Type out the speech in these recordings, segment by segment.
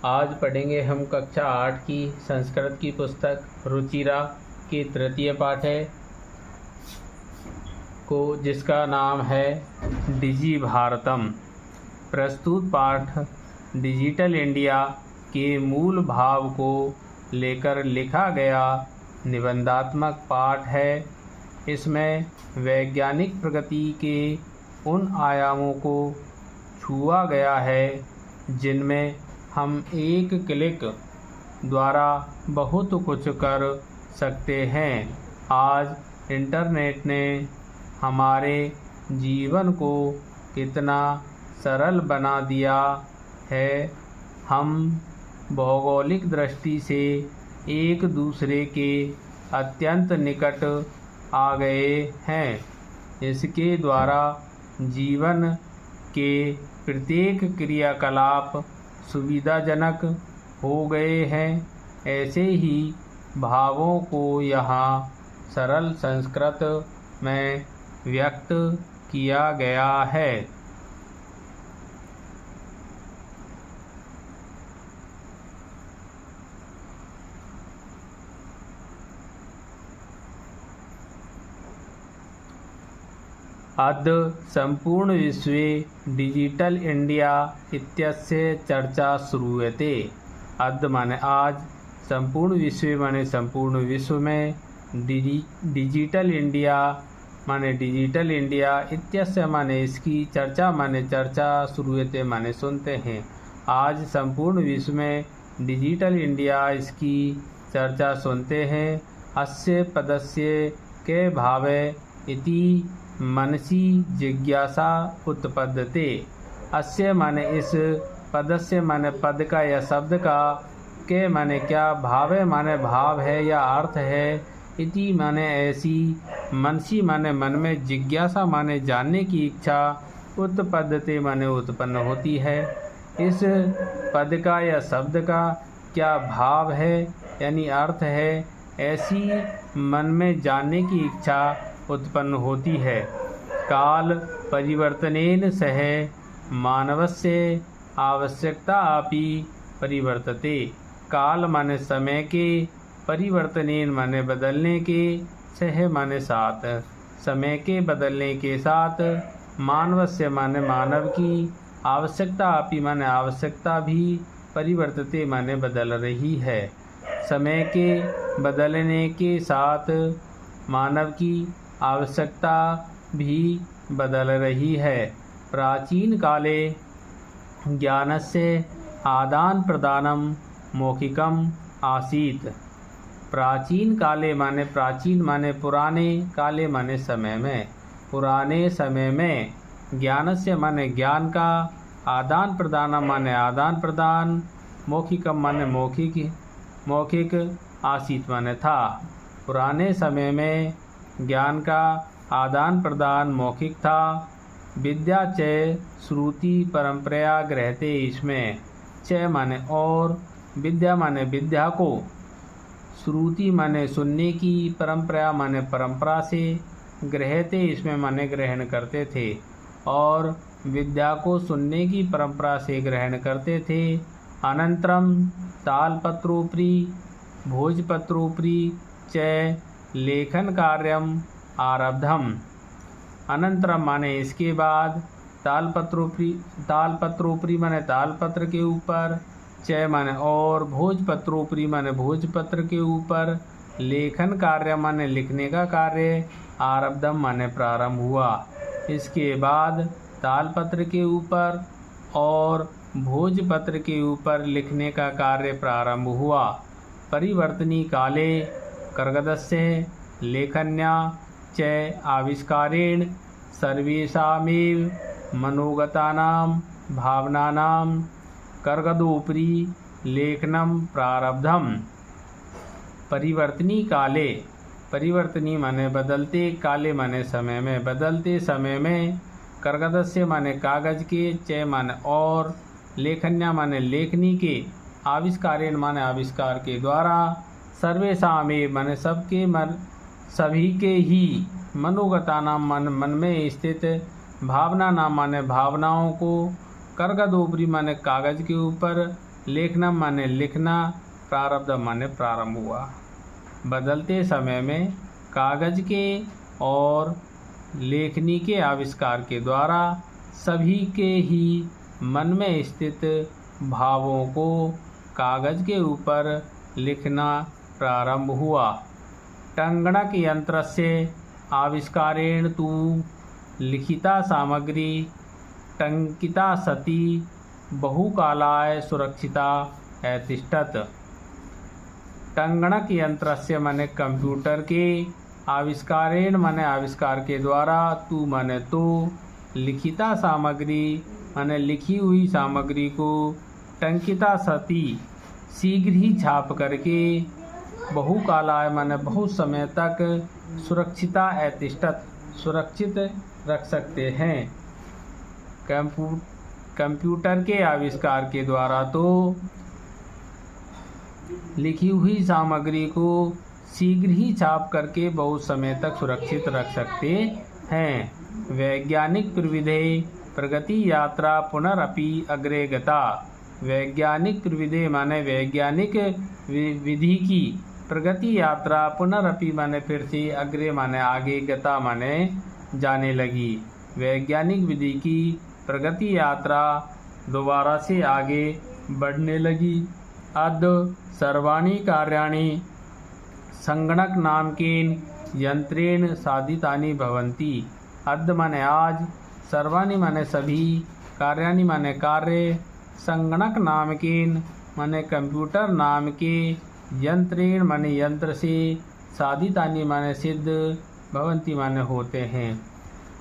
आज पढ़ेंगे हम कक्षा 8 की संस्कृत की पुस्तक रुचिरा की तृतीय पाठ है को जिसका नाम है डिजी भारतम। प्रस्तुत पाठ डिजिटल इंडिया के मूल भाव को लेकर लिखा गया निबंधात्मक पाठ है। इसमें वैज्ञानिक प्रगति के उन आयामों को छुआ गया है जिनमें हम एक क्लिक द्वारा बहुत कुछ कर सकते हैं। आज इंटरनेट ने हमारे जीवन को कितना सरल बना दिया है। हम भौगोलिक दृष्टि से एक दूसरे के अत्यंत निकट आ गए हैं। इसके द्वारा जीवन के प्रत्येक क्रियाकलाप सुविधाजनक हो गए हैं। ऐसे ही भावों को यहाँ सरल संस्कृत में व्यक्त किया गया है। अद्य संपूर्ण विश्वे डिजिटल इंडिया इत्यस्य चर्चा श्रूयते। अद्य माने आज, संपूर्ण विश्व माने संपूर्ण विश्व में, डिजिटल इंडिया माने डिजिटल इंडिया, इत्यस्य माने इसकी, चर्चा माने चर्चा, श्रूयते माने सुनते हैं। आज संपूर्ण विश्व में डिजिटल इंडिया इसकी चर्चा सुनते हैं। अस्य पदस्य के भावे इति मनसी जिज्ञासा उत्पद्यते। अस्य माने इस, पदस्य माने पद का या शब्द का, के माने क्या, भावे माने भाव है या अर्थ है, इति माने ऐसी, मनसी माने मन में, जिज्ञासा माने जानने की इच्छा, उत्पद्यते माने उत्पन्न होती है। इस पद का या शब्द का क्या भाव है यानी अर्थ है, ऐसी मन में जानने की इच्छा उत्पन्न होती है। काल परिवर्तनेन सह मानवस्य आवश्यकता अपि परिवर्तते। काल माने समय के, परिवर्तनेन माने बदलने के, सह माने साथ, समय के बदलने के साथ, मानवस्य माने मानव की, आवश्यकता अपि माने आवश्यकता भी, परिवर्तते माने बदल रही है। समय के बदलने के साथ मानव की आवश्यकता भी बदल रही है। प्राचीन काले ज्ञानस्य आदान प्रदानम मौखिकम आसीत्। प्राचीन काले माने प्राचीन माने पुराने, काले माने समय में, पुराने समय में, ज्ञानस्य माने ज्ञान का, आदान प्रदानम माने आदान प्रदान, मौखिकम माने मौखिक, मौखिक, आसीत् माने था। पुराने समय में ज्ञान का आदान प्रदान मौखिक था। विद्या च श्रुति परंपरा ग्रहते, इसमें च माने और, विद्या माने विद्या को, श्रुति माने सुनने की, परंपरा माने परंपरा से, ग्रहते इसमें माने ग्रहण करते थे, और विद्या को सुनने की परंपरा से ग्रहण करते थे। अनंतरम तालपत्रोपरि भोजपत्रोपरि च लेखन कार्यम आरब्धम। अनंतरम माने इसके बाद, तालपत्रोपरि, तालपत्रोपरि माने तालपत्र के ऊपर, च माने और, भोजपत्रोपरि माने भोजपत्र के ऊपर, लेखन कार्य माने लिखने का कार्य, आरब्धम माने प्रारंभ हुआ। इसके बाद तालपत्र के ऊपर और भोजपत्र के ऊपर लिखने का कार्य प्रारंभ हुआ। परिवर्तनी काले कर्गदस्य लेखन्या च आविष्कारेण सर्वेषामेव मनोगतानां भावनानां कर्गदोपरि लेखनम प्रारब्धम। परिवर्तनी काले, परिवर्तनी माने बदलते, काले माने समय में, बदलते समय में, कर्गदस्य माने कागज के, च माने और, लेखन्या माने लेखनी के, आविष्कारेण माने आविष्कार के द्वारा, सर्वेषामेव माने सबके, मन सभी के ही, मनोगतानाम मन में स्थित, भावना नाम माने भावनाओं को, कर्गदोपरि माने कागज के ऊपर, लेखनम माने लिखना, प्रारब्धम माने प्रारंभ हुआ। बदलते समय में कागज के और लेखनी के आविष्कार के द्वारा सभी के ही मन में स्थित भावों को कागज के ऊपर लिखना प्रारंभ हुआ। टंगणक यंत्रस्य आविष्कारेण तु लिखिता सामग्री टंकिता सती बहुकालाय सुरक्षिता अतिष्ठत। टंगणक यंत्रस्य माने कंप्यूटर के, आविष्कारेण माने आविष्कार के द्वारा, तू माने तो, लिखिता सामग्री माने लिखी हुई सामग्री को, टंकिता सती शीघ्र ही छाप करके, बहुकालाय माने बहुत समय तक, सुरक्षिता अतिष्ठत सुरक्षित रख सकते हैं। कंप्यूटर के आविष्कार के द्वारा तो लिखी हुई सामग्री को शीघ्र ही छाप करके बहुत समय तक सुरक्षित रख सकते हैं। वैज्ञानिक प्रविधि प्रगति यात्रा पुनरपि अग्रे गता। वैज्ञानिक प्रविधि माने वैज्ञानिक विधि की, प्रगति यात्रा पुनरपि माने फिर से, अग्रे माने आगे, गता माने जाने लगी। वैज्ञानिक विधि की प्रगति यात्रा दोबारा से आगे बढ़ने लगी। अद्य सर्वाणि कार्याणि संगणक नामकेन यंत्रेण साधितानि भवन्ति। अद्य माने आज, सर्वाणि माने सभी, कार्याणि माने कार्य, संगणक नामकेन माने कंप्यूटर नाम के, यंत्रेण माने यंत्र से, साधितानि माने सिद्ध, भवन्ति माने होते हैं।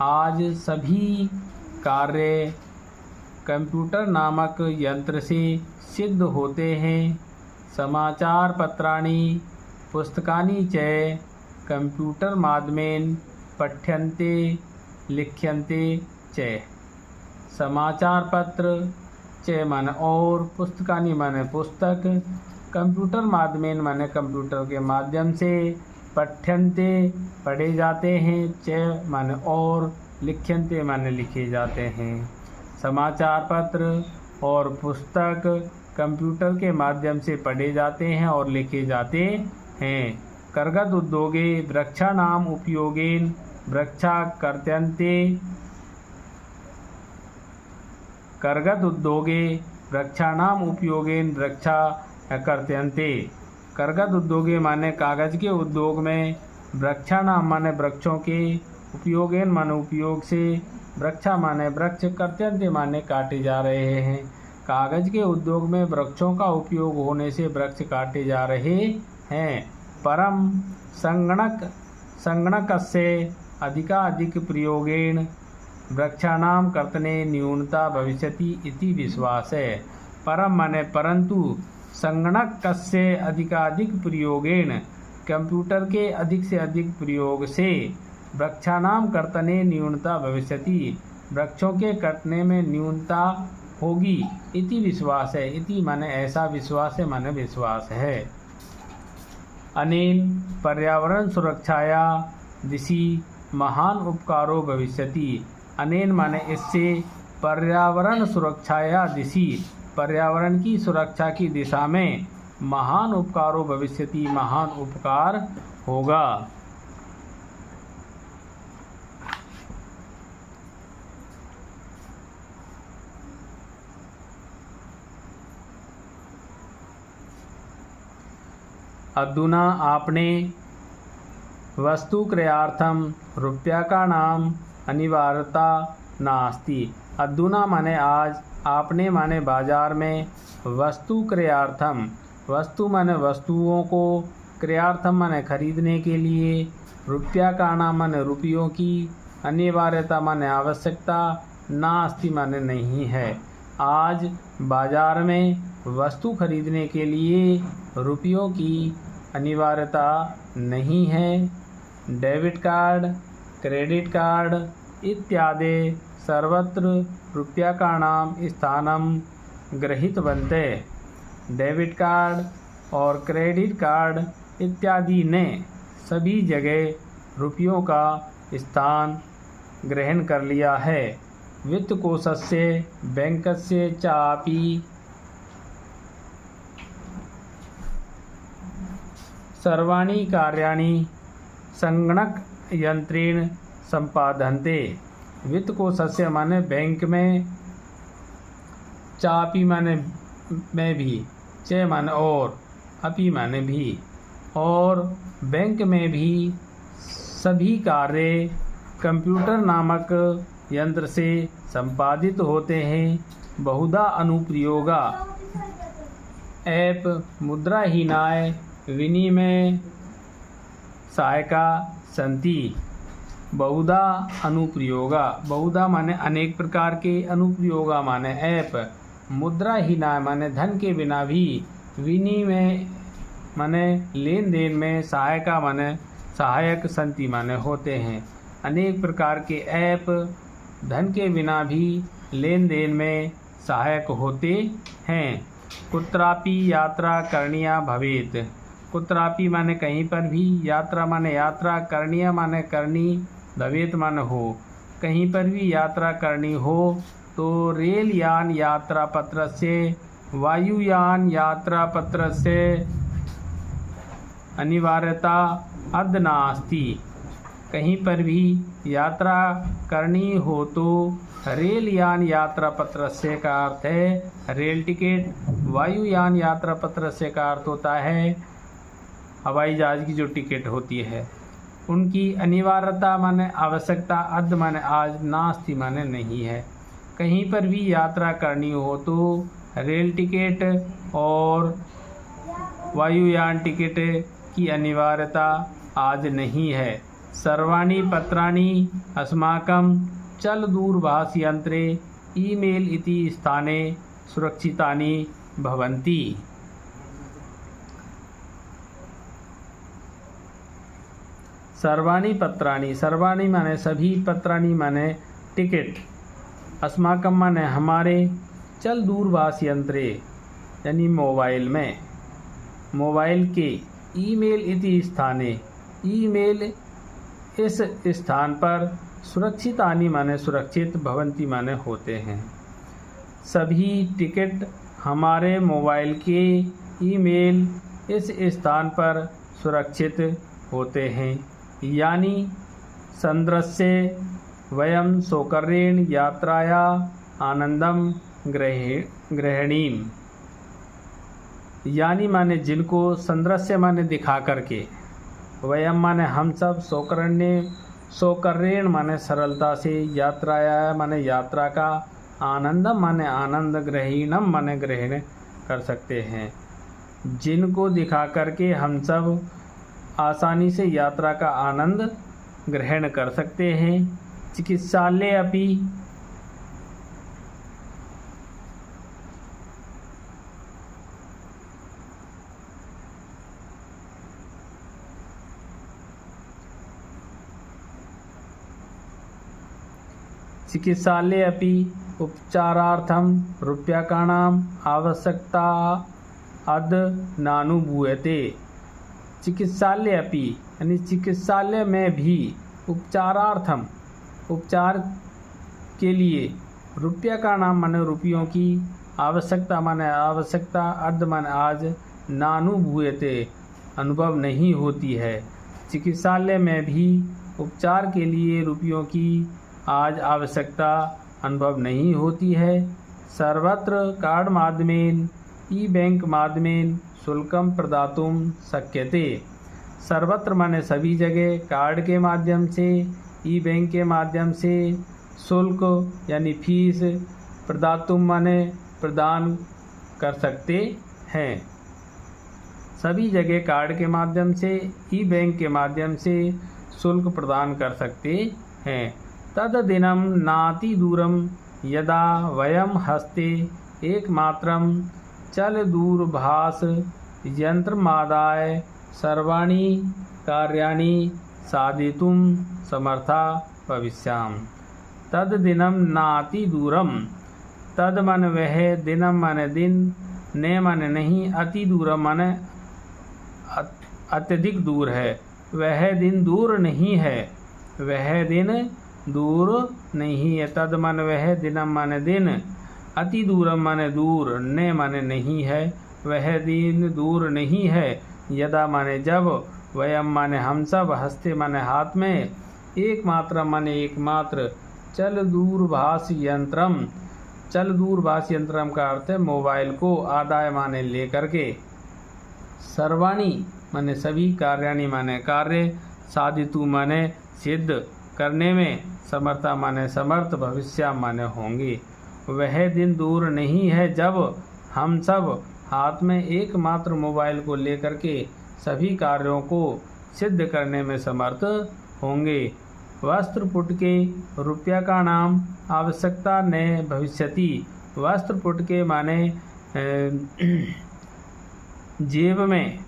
आज सभी कार्य कंप्यूटर नामक यंत्र से सिद्ध होते हैं। समाचार पत्राणि पुस्तकानि च कंप्यूटर माध्यमेन पठ्यन्ते लिख्यन्ते च। समाचार पत्र च माने और, पुस्तकानि माने पुस्तक, कंप्यूटर माध्यमेन माने कंप्यूटर के माध्यम से, पठ्यन्ते पढ़े जाते हैं, च माने और, लिख्यन्ते माने लिखे जाते हैं। समाचार पत्र और पुस्तक कंप्यूटर के माध्यम से पढ़े जाते हैं और लिखे जाते हैं। करगत उद्योगे वृक्षाणाम उपयोगेन वृक्षा कर्त्यन्ते। करगत उद्योगे वृक्षाणाम उपयोगेन वृक्षा कर्त्यन्ते। करगत उद्योगे माने कागज के उद्योग में, वृक्षाणाम माने वृक्षों के, उपयोगेन माने उपयोग से, वृक्षा माने वृक्ष, कर्त्यन्ते माने काटे जा रहे हैं। कागज के उद्योग में वृक्षों का उपयोग होने से वृक्ष काटे जा रहे हैं। परम संगणकस्य अधिकाधिक प्रयोगेण वृक्षाणाम कर्तने न्यूनता भविष्यति इति विश्वास है। परम माने परंतु, संगणकस्य अधिकाधिक प्रयोगेण कंप्यूटर के अधिक से अधिक प्रयोग से, वृक्षाणाम कर्तने न्यूनता भविष्यति वृक्षों के कटने में न्यूनता होगी, इति विश्वास है। इति माने ऐसा, विश्वास है माने विश्वास है। अनेन पर्यावरण सुरक्षाया दिशि महान उपकारो भविष्यति। अनेन माने इससे, पर्यावरण सुरक्षाया दिशि पर्यावरण की सुरक्षा की दिशा में, महान उपकारो भविष्यति महान उपकार होगा। अधुना आपने वस्तु क्रयार्थम रूप्यकाणाम अनिवार्यता नास्ति। अधुना माने आज, आपने माने बाजार में, वस्तु क्रयार्थम वस्तु माने वस्तुओं को, क्रयार्थम माने खरीदने के लिए, रूप्यकाणाम माने रुपयों की, अनिवार्यता माने आवश्यकता, नास्ति माने नहीं है। आज बाजार में वस्तु खरीदने के लिए रुपयों की अनिवार्यता नहीं है। डेबिट कार्ड, क्रेडिट कार्ड इत्यादि सर्वत्र रूप्यकाणाम स्थानम गृहीतवन्ते। डेबिट कार्ड और क्रेडिट कार्ड इत्यादि ने सभी जगह रुपयों का स्थान ग्रहण कर लिया है। वित्तकोशस्य बैंकस्य चापि सर्वाणि कार्याणि संगणक यंत्रेण संपादन्ते। वित्तकोशस्य माने बैंक में, चापी माने में भी, च माने और, अपि माने भी, और बैंक में भी सभी कार्य कंप्यूटर नामक यंत्र से संपादित होते हैं। बहुधा अनुप्रयोगा ऐप मुद्राहीनाय विनिमय सहायका सन्ति। बहुधा अनुप्रयोगा, बहुधा माने अनेक प्रकार के, अनुप्रयोगा माने ऐप, मुद्राहीनाय माने धन के बिना भी, विनिमय माने लेन देन में, सहायका माने सहायक, सन्ति माने होते हैं। अनेक प्रकार के ऐप धन के बिना भी लेन देन में सहायक होते हैं। कुत्रापि यात्रा करणीया भवेत्। कुत्रापि माने कहीं पर भी, यात्रा माने यात्रा, करणीय माने करनी, भवेत् माने हो, कहीं पर भी यात्रा करनी हो तो रेल यान यात्रा पत्र से, वायुयान यात्रा पत्र से अनिवार्यता अद्य नास्ति। कहीं पर भी यात्रा करनी हो तो रेल यान यात्रा पत्र से का अर्थ है रेल टिकट, वायुयान यात्रा पत्र से का अर्थ होता है हवाई जहाज की जो टिकट होती है। उनकी अनिवार्यता माने आवश्यकता, अद्य माने आज, नास्ति माने नहीं है। कहीं पर भी यात्रा करनी हो तो रेल टिकट और वायुयान टिकट की अनिवार्यता आज नहीं है। सर्वाणि पत्राणि अस्माकं चलदूरभाषयन्त्रे ईमेल इति स्थाने सुरक्षितानि भवन्ति। सर्वाणि पत्राणि, सर्वाणि माने सभी, पत्राणि माने टिकट, अस्माकं माने हमारे, चल दूरभाषयंत्रे यानी मोबाइल में, मोबाइल के, ईमेल इति स्थाने, ईमेल इस स्थान पर, सुरक्षितानि माने सुरक्षित, भवन्ति माने होते हैं। सभी टिकट हमारे मोबाइल के ईमेल इस स्थान पर सुरक्षित होते हैं। यानी संदृश्य वयं सौकर्येण यात्राया आनंदम ग्रहणीम। यानी माने जिनको, संदृश्य माने दिखा करके, वयम माने हम सब, सौकर्येण माने सरलता से, यात्राया माने यात्रा का, आनंदम माने आनंद, ग्रहीणम माने ग्रहण कर सकते हैं। जिनको दिखा करके हम सब आसानी से यात्रा का आनंद ग्रहण कर सकते हैं। चिकित्सालय अपि, चिकित्सालय अपि उपचारार्थं रूप्यकाणाम् आवश्यकता अद्य नानुभूयते। चिकित्सालय अपि यानी चिकित्सालय में भी, उपचारार्थम उपचार के लिए, रुपया का नाम माने रुपयों की, आवश्यकता माने आवश्यकता, अद्य माने आज, नानुभूयते अनुभव नहीं होती है। चिकित्सालय में भी उपचार के लिए रुपयों की आज आवश्यकता अनुभव नहीं होती है। सर्वत्र कार्ड माध्यमेन ई बैंक माध्यमेन शुल्कम प्रदातुं शक्यते। सर्वत्र माने सभी जगह, कार्ड के माध्यम से, ई बैंक के माध्यम से, शुल्क यानी फीस, प्रदातुम माने प्रदान कर सकते हैं। सभी जगह कार्ड के माध्यम से, ई बैंक के माध्यम से शुल्क प्रदान कर सकते हैं। तद दिनम नाति दूरम यदा वयम हस्ते एकमात्रम चल दूरभाष यंत्रमादाय सर्वाणि कार्याणि साधितुं समर्था भविष्याम। तद दिनम नाति दूरम, तद मन वह, दिनम माने दिन, ने माने नहीं, अति दूरम माने अत्यधिक दूर है। वह दिन दूर नहीं है, वह दिन दूर नहीं है। तद मन वह, दिनम माने दिन, अति दूरम माने दूर, ने माने नहीं है, वह दिन दूर नहीं है। यदा माने जब, वयम माने हम सब, हस्ते माने हाथ में, एकमात्र माने एकमात्र, चल दूरभाष यंत्रम, चल दूरभाष यंत्रम का अर्थ है मोबाइल को, आदाय माने लेकर के, सर्वाणी माने सभी, कार्याणी माने कार्य, साधितु माने सिद्ध करने में, समर्था माने समर्थ, भविष्य माने होंगे। वह दिन दूर नहीं है जब हम सब हाथ में एकमात्र मोबाइल को लेकर के सभी कार्यों को सिद्ध करने में समर्थ होंगे। वस्त्र पुटके रुपया का नाम, आवश्यकता न भविष्यति। वस्त्र पुटके माने जेब में,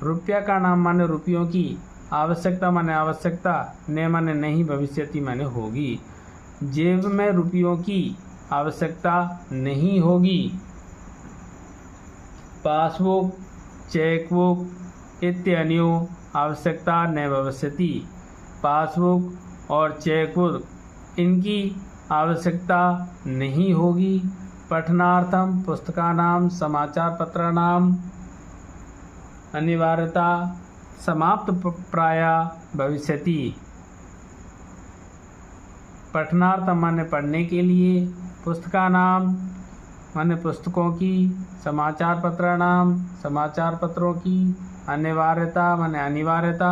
रुपया का नाम माने रुपयों की, आवश्यकता माने आवश्यकता, न माने नहीं, भविष्यति माने होगी। जेब में रुपयों की आवश्यकता नहीं होगी। पासबुक, चेकबुक इत्यादि आवश्यकता न भविष्यति। पासबुक और चेकबुक इनकी आवश्यकता नहीं होगी। पठनार्थम पुस्तकानाम समाचार पत्राणाम अनिवार्यता समाप्त प्राया भविष्यति। पठनार्थम माने पढ़ने के लिए, पुस्तकानाम माने पुस्तकों की, समाचार पत्राणाम समाचार पत्रों की, अनिवार्यता माने अनिवार्यता,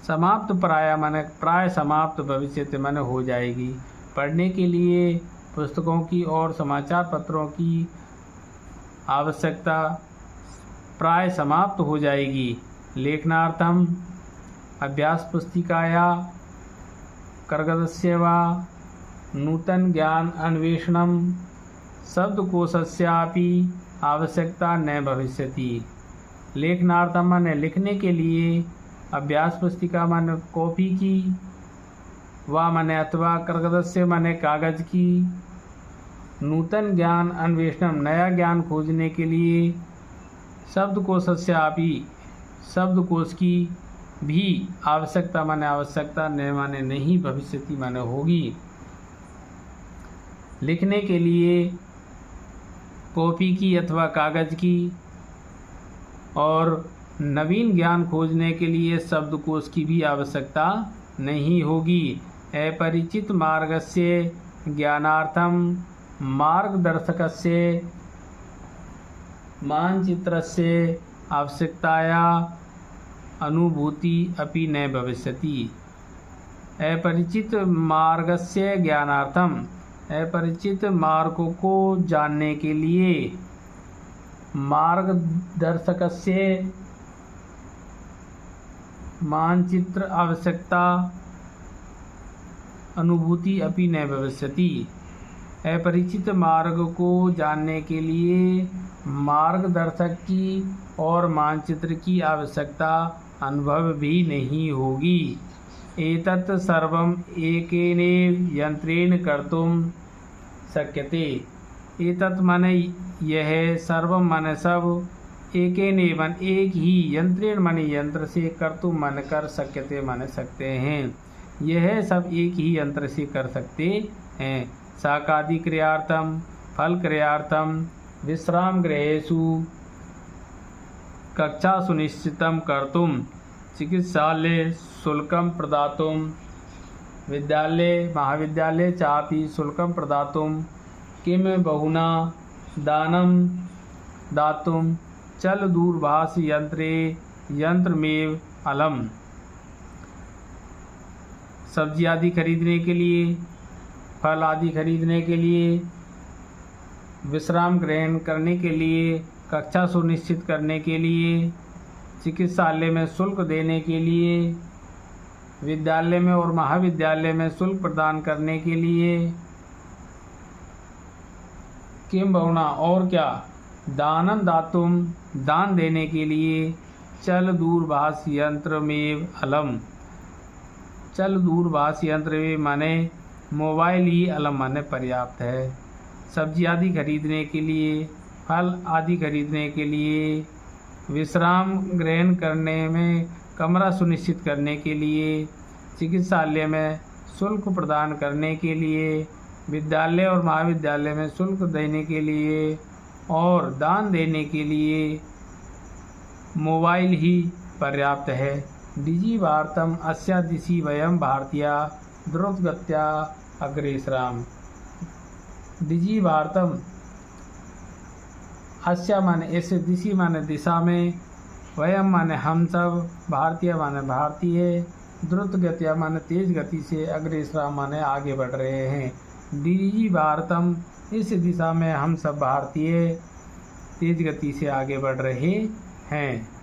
समाप्त प्राय माने प्राय समाप्त, भविष्य माने हो जाएगी। पढ़ने के लिए पुस्तकों की और समाचार पत्रों की आवश्यकता प्राय समाप्त हो जाएगी। लेखनार्थम अभ्यास पुस्तिकाया कर्गदस्य वा नूतन ज्ञान अन्वेषणम शब्दकोशस्यापि आवश्यकता न भविष्यति। लेखनार्थम माने लिखने के लिए, अभ्यास पुस्तिका माने कॉपी की, वा माने अथवा, कर्गदस्य माने कागज की, नूतन ज्ञान अन्वेषणम नया ज्ञान खोजने के लिए, शब्दकोशस्यापि शब्दकोश की भी आवश्यकता माने आवश्यकता, न माने नहीं, भविष्यति माने होगी। लिखने के लिए कॉपी की अथवा कागज की, और नवीन ज्ञान खोजने के लिए शब्दकोश की भी आवश्यकता नहीं होगी। अपरिचित मार्गस्य ज्ञानार्थम मार्गदर्शकस्य मानचित्रस्य आवश्यकताया अनुभूति अपि न भविष्यति। अपरिचित मार्गस्य ज्ञानार्थम, अपरिचित मार्ग को जानने के लिए, मार्गदर्शकस्य मानचित्र आवश्यकता, अनुभूति अपि न भविष्यति। अपरिचित मार्ग को जानने के लिए मार्गदर्शक की और मानचित्र की आवश्यकता, अनुभव भी नहीं होगी। एतत् सर्वम् एकेनैव यंत्रेण कर्तुम शक्यते। एतत् माने यह, सर्वम माने सब, एकेनैव एक ही, यंत्रेण माने यंत्र से, कर्तुम माने कर, शक्यते माने सकते हैं। यह सब एक ही यंत्र से कर सकते हैं। शाकादि क्रियार्थम फल क्रियार्थम विश्राम गृहेषु कक्षा सुनिश्चितं कर्तुम चिकित्सालय शुल्कं प्रदातुं विद्यालय महाविद्यालय चापि शुल्कं प्रदातुं किं बहुना दानं दातुं चल दूरभाष यंत्रे यंत्रमेव अलम। सब्जी आदि खरीदने के लिए, फल आदि खरीदने के लिए, विश्राम ग्रहण करने के लिए, कक्षा सुनिश्चित करने के लिए, चिकित्सालय में शुल्क देने के लिए, विद्यालय में और महाविद्यालय में शुल्क प्रदान करने के लिए, किम बहुना और क्या, दानम दातुम दान देने के लिए, चल दूरभाष यंत्र में अलम। चल दूरभाष यंत्र में माने मोबाइल ही, अलम माने पर्याप्त है। सब्जी आदि खरीदने के लिए, फल आदि खरीदने के लिए, विश्राम ग्रहण करने में कमरा सुनिश्चित करने के लिए, चिकित्सालय में शुल्क प्रदान करने के लिए, विद्यालय और महाविद्यालय में शुल्क देने के लिए और दान देने के लिए, मोबाइल ही पर्याप्त है। डिजी भारतम अस्या दिशि वयम भारतीया द्रुतगत्या अग्रेसराम। डिजी भारतम अस्या माने ऐसे, दिशि माने दिशा में, वयम माने हम सब, भारतीय माने भारतीय, द्रुत गतिया माने तेज गति से, अग्रेसराम माने आगे बढ़ रहे हैं। डिजी भारतम इस दिशा में हम सब भारतीय तेज गति से आगे बढ़ रहे हैं।